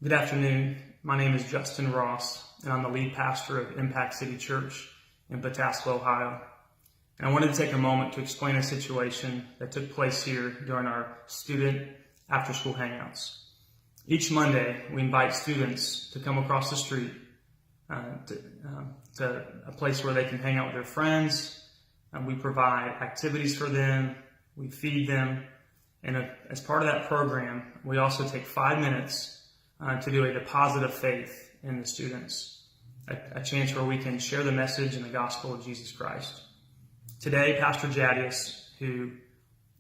Good afternoon. My name is Justin Ross, and I'm the lead pastor of Impactcity.church in Pataskla, Ohio. And I wanted to take a moment to explain a situation that took place here during our student after-school hangouts. Each Monday, we invite students to come across the street to a place where they can hang out with their friends, and we provide activities for them, we feed them, and as part of that program, we also take 5 minutes to do a deposit of faith in the students, a chance where we can share the message and the gospel of Jesus Christ. Today, Pastor Jadius, who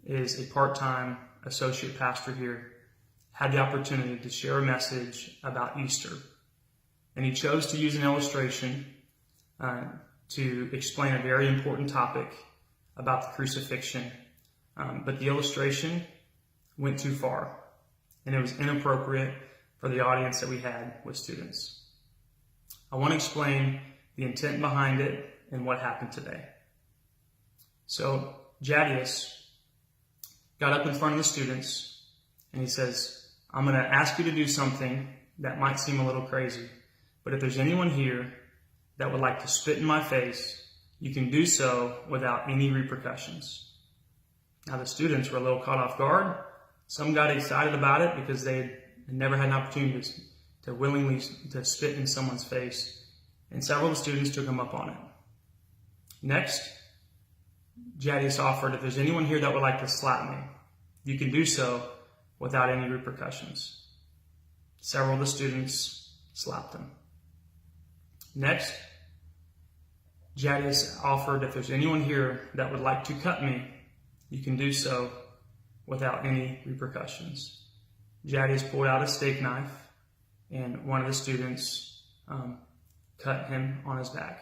is a part-time associate pastor here, had the opportunity to share a message about Easter. And he chose to use an illustration to explain a very important topic about the crucifixion. But the illustration went too far, and it was inappropriate for the audience that we had with students. I want to explain the intent behind it and what happened today. So Jadius got up in front of the students and he says, I'm going to ask you to do something that might seem a little crazy, but if there's anyone here that would like to spit in my face, you can do so without any repercussions. Now the students were a little caught off guard. Some got excited about it because they never had an opportunity to willingly to spit in someone's face, and several of the students took him up on it. Next, Jadius offered, if there's anyone here that would like to slap me, you can do so without any repercussions. Several of the students slapped him. Next, Jadius offered, if there's anyone here that would like to cut me, you can do so without any repercussions. Jadius pulled out a steak knife, and one of the students cut him on his back.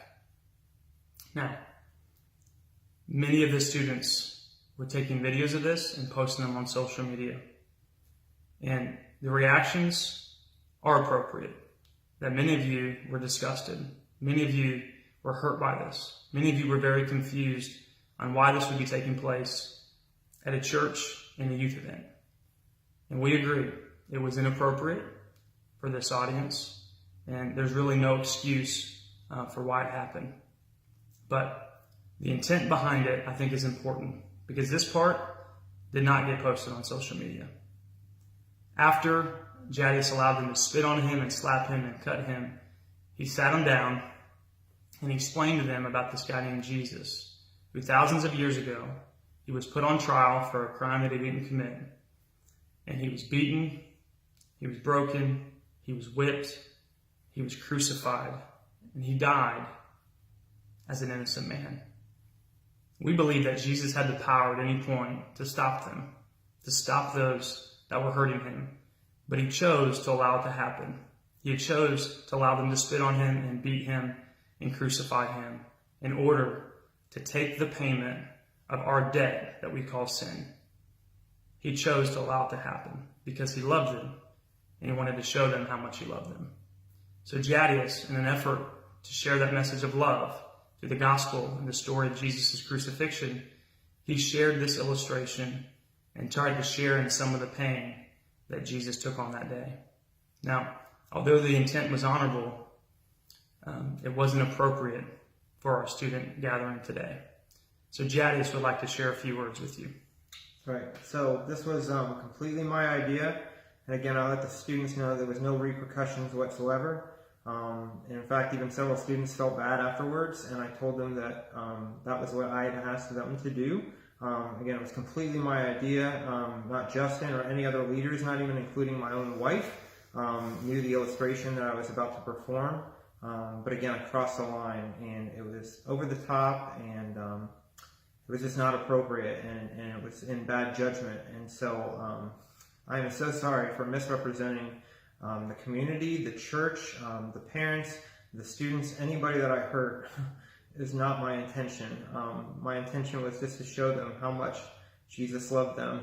Now, many of the students were taking videos of this and posting them on social media. And the reactions are appropriate. That many of you were disgusted. Many of you were hurt by this. Many of you were very confused on why this would be taking place at a church and a youth event. And we agree, it was inappropriate for this audience, and there's really no excuse for why it happened. But the intent behind it, I think, is important, because this part did not get posted on social media. After Jadius allowed them to spit on him and slap him and cut him, he sat them down and he explained to them about this guy named Jesus, who thousands of years ago, he was put on trial for a crime that he didn't commit. And he was beaten, he was broken, he was whipped, he was crucified, and he died as an innocent man. We believe that Jesus had the power at any point to stop them, to stop those that were hurting him. But he chose to allow it to happen. He chose to allow them to spit on him and beat him and crucify him in order to take the payment of our debt that we call sin. He chose to allow it to happen because he loved them and he wanted to show them how much he loved them. So Jadius, in an effort to share that message of love through the gospel and the story of Jesus' crucifixion, he shared this illustration and tried to share in some of the pain that Jesus took on that day. Now, although the intent was honorable, it wasn't appropriate for our student gathering today. So Jadius would like to share a few words with you. Right, so this was completely my idea, and again, I let the students know there was no repercussions whatsoever. And in fact, even several students felt bad afterwards, and I told them that that was what I had asked them to do. Again, it was completely my idea. Not Justin or any other leaders, not even including my own wife, knew the illustration that I was about to perform. But again, I crossed the line, and it was over the top, and it was just not appropriate, and it was in bad judgment. And so I am so sorry for misrepresenting the community, the church, the parents, the students, anybody that I hurt. Is not my intention. My intention was just to show them how much Jesus loved them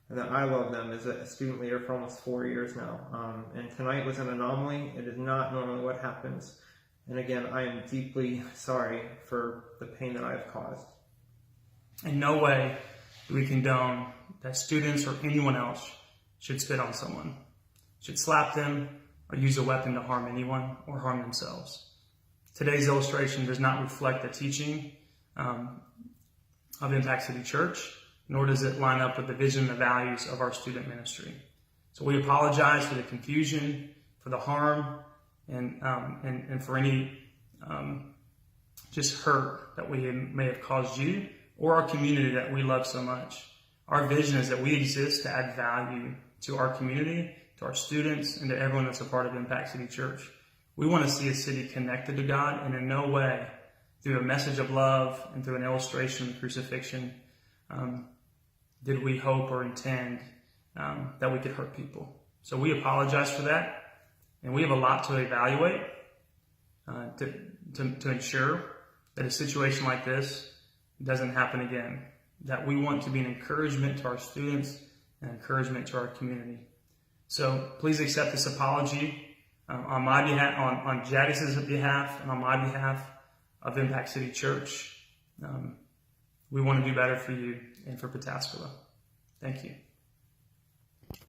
and that I love them as a student leader for almost 4 years now. And tonight was an anomaly. It is not normally what happens. And again, I am deeply sorry for the pain that I have caused. In no way do we condone that students or anyone else should spit on someone, should slap them, or use a weapon to harm anyone or harm themselves. Today's illustration does not reflect the teaching of Impact City Church, nor does it line up with the vision and the values of our student ministry. So we apologize for the confusion, for the harm, and for any just hurt that we may have caused you or our community that we love so much. Our vision is that we exist to add value to our community, to our students, and to everyone that's a part of Impact City Church. We want to see a city connected to God, and in no way, through a message of love and through an illustration of the crucifixion, did we hope or intend that we could hurt people. So we apologize for that, and we have a lot to evaluate to ensure that a situation like this doesn't happen again, that we want to be an encouragement to our students and encouragement to our community. So please accept this apology on my behalf, on Jadis's behalf, and on my behalf of Impact City Church. We want to do better for you and for Pataskala. Thank you.